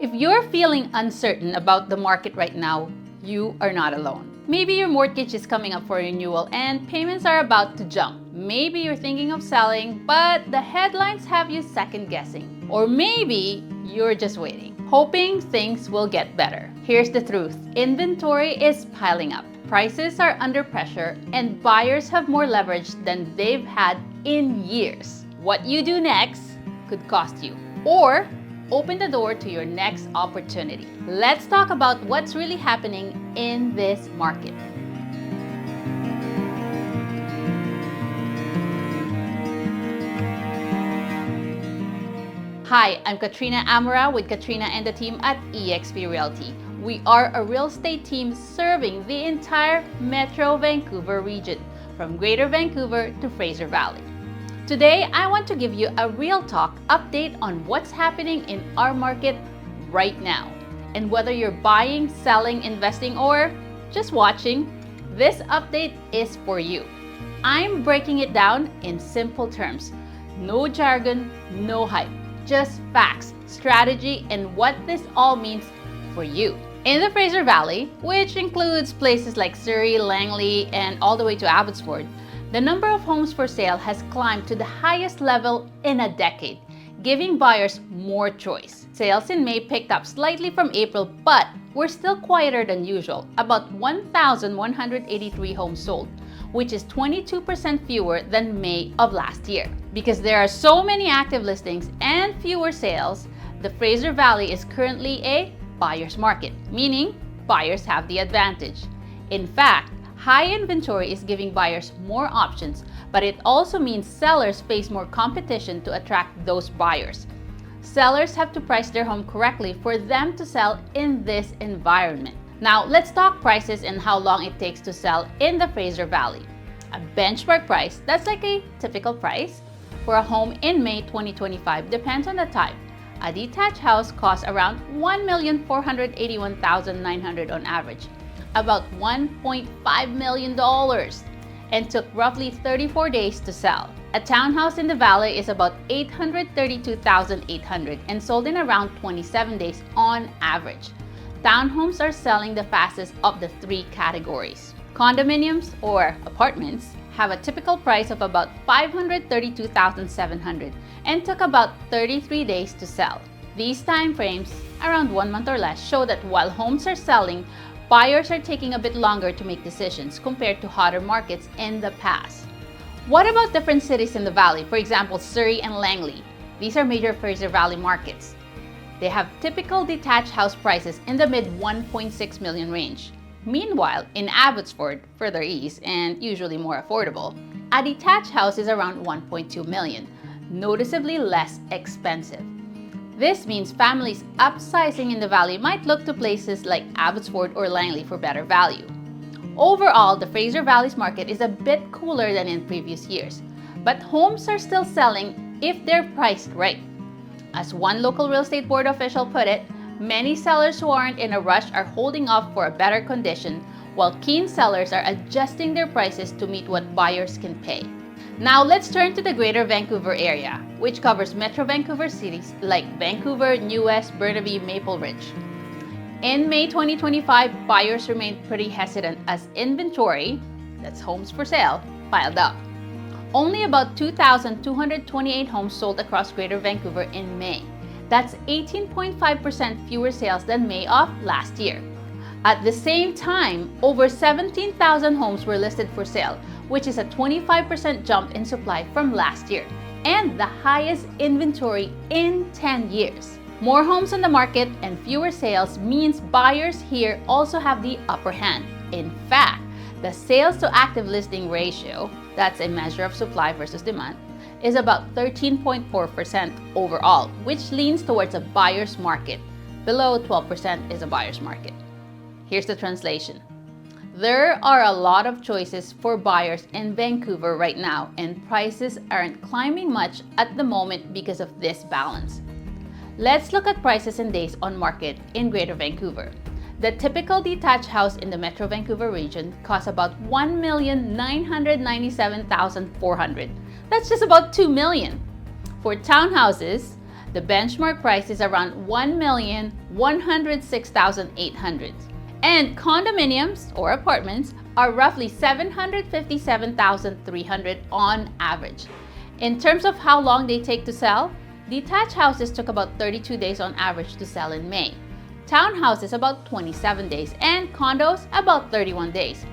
If you're feeling uncertain about the market right now, you are not alone. Maybe your mortgage is coming up for renewal and payments are about to jump. Maybe you're thinking of selling, but the headlines have you second guessing. Or maybe you're just waiting, hoping things will get better. Here's the truth. Inventory is piling up. Prices are under pressure and buyers have more leverage than they've had in years. What you do next could cost you or open the door to your next opportunity. Let's talk about what's really happening in this market. Hi, I'm Katrina Amara with Katrina and the team at eXp Realty. We are a real estate team serving the entire Metro Vancouver region, from Greater Vancouver to Fraser Valley. Today, I want to give you a real talk update on what's happening in our market right now. And whether you're buying, selling, investing, or just watching, this update is for you. I'm breaking it down in simple terms. No jargon, no hype, just facts, strategy, and what this all means for you. In the Fraser Valley, which includes places like Surrey, Langley, and all the way to Abbotsford, the number of homes for sale has climbed to the highest level in a decade, giving buyers more choice. Sales in May picked up slightly from April, but were still quieter than usual, about 1,183 homes sold, which is 22% fewer than May of last year. Because there are so many active listings and fewer sales, the Fraser Valley is currently a buyer's market, meaning buyers have the advantage. In fact, high inventory is giving buyers more options, but it also means sellers face more competition to attract those buyers. Sellers have to price their home correctly for them to sell in this environment. Now, let's talk prices and how long it takes to sell in the Fraser Valley. A benchmark price, that's like a typical price, for a home in May 2025 depends on the type. A detached house costs around $1,481,900 on average, about $1.5 million, and took roughly 34 days to sell. A townhouse in the valley is about $832,800 and sold in around 27 days on average. Townhomes are selling the fastest of the three categories. Condominiums, or apartments, have a typical price of about $532,700 and took about 33 days to sell. These time frames, around 1 month or less, show that while homes are selling, buyers are taking a bit longer to make decisions compared to hotter markets in the past. What about different cities in the valley? For example, Surrey and Langley. These are major Fraser Valley markets. They have typical detached house prices in the mid $1.6 million range. Meanwhile, in Abbotsford, further east and usually more affordable, a detached house is around $1.2 million, noticeably less expensive. This means families upsizing in the valley might look to places like Abbotsford or Langley for better value. Overall, the Fraser Valley's market is a bit cooler than in previous years, but homes are still selling if they're priced right. As one local real estate board official put it, many sellers who aren't in a rush are holding off for a better condition, while keen sellers are adjusting their prices to meet what buyers can pay. Now let's turn to the Greater Vancouver area, which covers Metro Vancouver cities like Vancouver, New West, Burnaby, Maple Ridge. In May 2025, buyers remained pretty hesitant as inventory, that's homes for sale, piled up. Only about 2,228 homes sold across Greater Vancouver in May. That's 18.5% fewer sales than May of last year. At the same time, over 17,000 homes were listed for sale, which is a 25% jump in supply from last year, and the highest inventory in 10 years. More homes on the market and fewer sales means buyers here also have the upper hand. In fact, the sales to active listing ratio, that's a measure of supply versus demand, is about 13.4% overall, which leans towards a buyer's market. Below 12% is a buyer's market. Here's the translation. There are a lot of choices for buyers in Vancouver right now, and prices aren't climbing much at the moment because of this balance. Let's look at prices and days on market in Greater Vancouver. The typical detached house in the Metro Vancouver region costs about $1,997,400. That's just about $2 million. For townhouses, The benchmark price is around $1,106,800. And condominiums or apartments are roughly $757,300 on average. In terms of how long they take to sell, detached houses took about 32 days on average to sell in May. Townhouses about 27 days and condos about 31 days.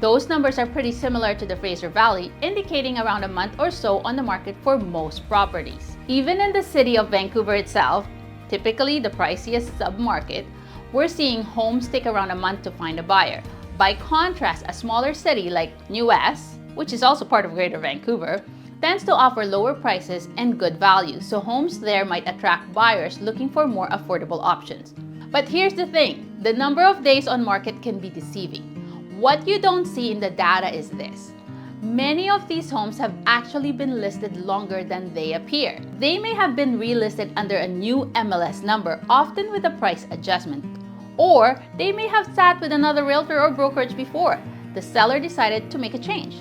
Those numbers are pretty similar to the Fraser Valley, indicating around a month or so on the market for most properties. Even in the city of Vancouver itself, typically the priciest submarket, we're seeing homes take around a month to find a buyer. By contrast, a smaller city like New West, which is also part of Greater Vancouver, tends to offer lower prices and good value, so homes there might attract buyers looking for more affordable options. But here's the thing, the number of days on market can be deceiving. What you don't see in the data is this. Many of these homes have actually been listed longer than they appear. They may have been relisted under a new MLS number, often with a price adjustment. Or they may have sat with another realtor or brokerage before. The seller decided to make a change.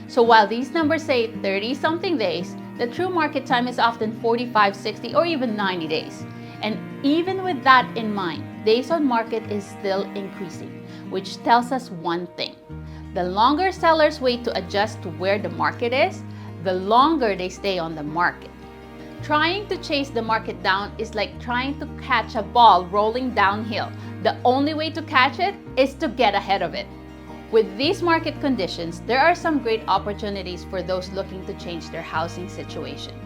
So while these numbers say 30-something days, the true market time is often 45, 60, or even 90 days. And even with that in mind, days on market is still increasing, which tells us one thing. The longer sellers wait to adjust to where the market is, the longer they stay on the market. Trying to chase the market down is like trying to catch a ball rolling downhill. The only way to catch it is to get ahead of it. With these market conditions, there are some great opportunities for those looking to change their housing situation.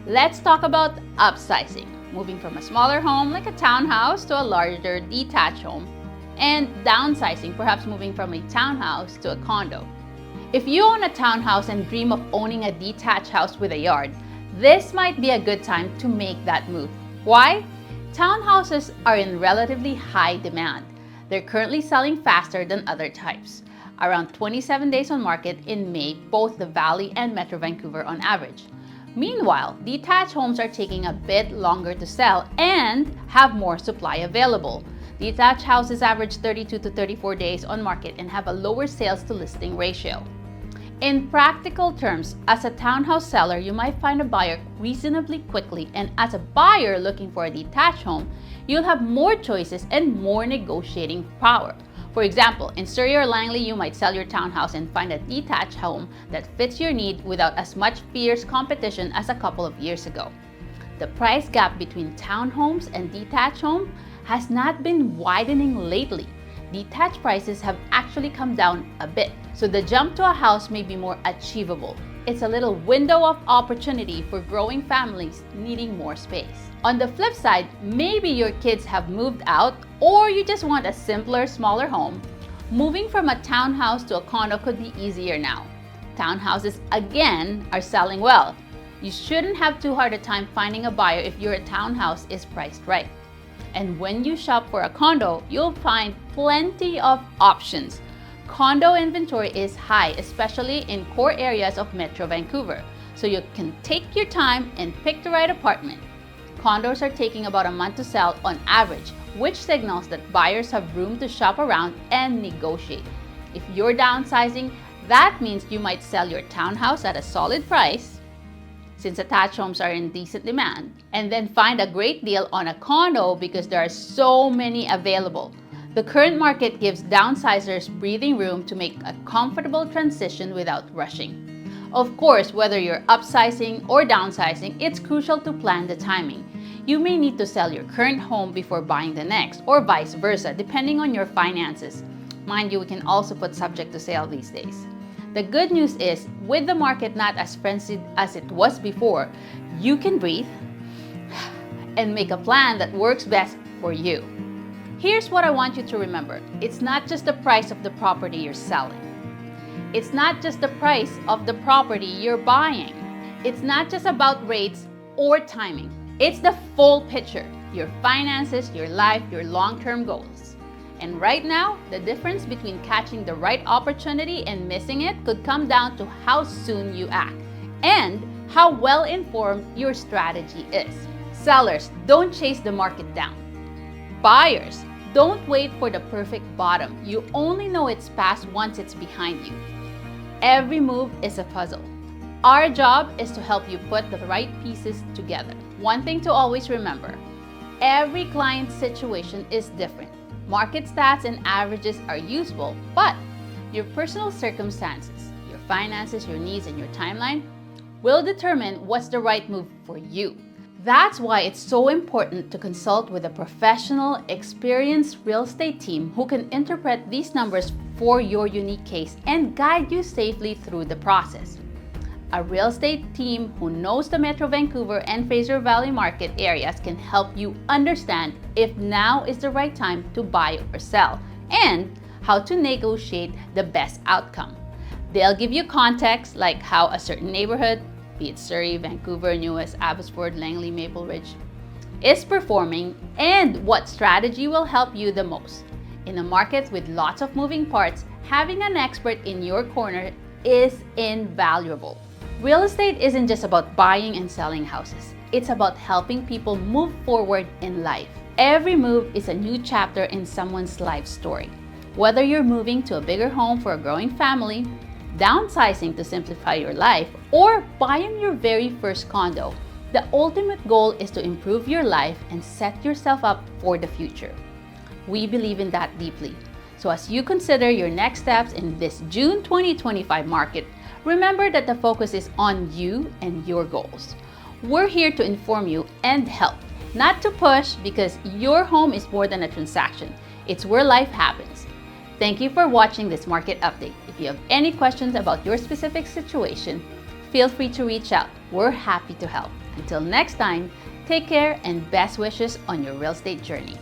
Let's talk about upsizing, moving from a smaller home like a townhouse to a larger detached home, and downsizing, perhaps moving from a townhouse to a condo. If you own a townhouse and dream of owning a detached house with a yard, this might be a good time to make that move. Why? Townhouses are in relatively high demand. They're currently selling faster than other types, around 27 days on market in May, both the Valley and Metro Vancouver on average. Meanwhile, detached homes are taking a bit longer to sell and have more supply available. Detached houses average 32 to 34 days on market and have a lower sales to listing ratio. In practical terms, as a townhouse seller, you might find a buyer reasonably quickly, and as a buyer looking for a detached home, you'll have more choices and more negotiating power. For example, in Surrey or Langley, you might sell your townhouse and find a detached home that fits your need without as much fierce competition as a couple of years ago. The price gap between townhomes and detached homes has not been widening lately. Detached prices have actually come down a bit, so the jump to a house may be more achievable. It's a little window of opportunity for growing families needing more space. On the flip side, maybe your kids have moved out or you just want a simpler, smaller home. Moving from a townhouse to a condo could be easier now. Townhouses, again, are selling well. You shouldn't have too hard a time finding a buyer if your townhouse is priced right. And when you shop for a condo, you'll find plenty of options. Condo inventory is high, especially in core areas of Metro Vancouver, so you can take your time and pick the right apartment. Condos are taking about a month to sell on average, which signals that buyers have room to shop around and negotiate. If you're downsizing, that means you might sell your townhouse at a solid price, since attached homes are in decent demand, and then find a great deal on a condo because there are so many available. The current market gives downsizers breathing room to make a comfortable transition without rushing. Of course, whether you're upsizing or downsizing, it's crucial to plan the timing. You may need to sell your current home before buying the next, or vice versa, depending on your finances. Mind you, we can also put subject to sale these days. The good news is, with the market not as frenzied as it was before, you can breathe and make a plan that works best for you. Here's what I want you to remember. It's not just the price of the property you're selling. It's not just the price of the property you're buying. It's not just about rates or timing. It's the full picture, your finances, your life, your long-term goals. And right now, the difference between catching the right opportunity and missing it could come down to how soon you act and how well informed your strategy is. Sellers, don't chase the market down. Buyers, don't wait for the perfect bottom. You only know it's past once it's behind you. Every move is a puzzle. Our job is to help you put the right pieces together. One thing to always remember, every client's situation is different. Market stats and averages are useful, but your personal circumstances, your finances, your needs, and your timeline will determine what's the right move for you. That's why it's so important to consult with a professional, experienced real estate team who can interpret these numbers for your unique case and guide you safely through the process. A real estate team who knows the Metro Vancouver and Fraser Valley market areas can help you understand if now is the right time to buy or sell and how to negotiate the best outcome. They'll give you context like how a certain neighborhood, be it Surrey, Vancouver, Newest, Abbotsford, Langley, Maple Ridge, is performing and what strategy will help you the most. In a market with lots of moving parts, having an expert in your corner is invaluable. Real estate isn't just about buying and selling houses. It's about helping people move forward in life. Every move is a new chapter in someone's life story. Whether you're moving to a bigger home for a growing family, downsizing to simplify your life, or buying your very first condo, the ultimate goal is to improve your life and set yourself up for the future. We believe in that deeply. So as you consider your next steps in this June 2025 market, remember that the focus is on you and your goals. We're here to inform you and help, not to push, because your home is more than a transaction. It's where life happens. Thank you for watching this market update. If you have any questions about your specific situation, feel free to reach out. We're happy to help. Until next time, take care and best wishes on your real estate journey.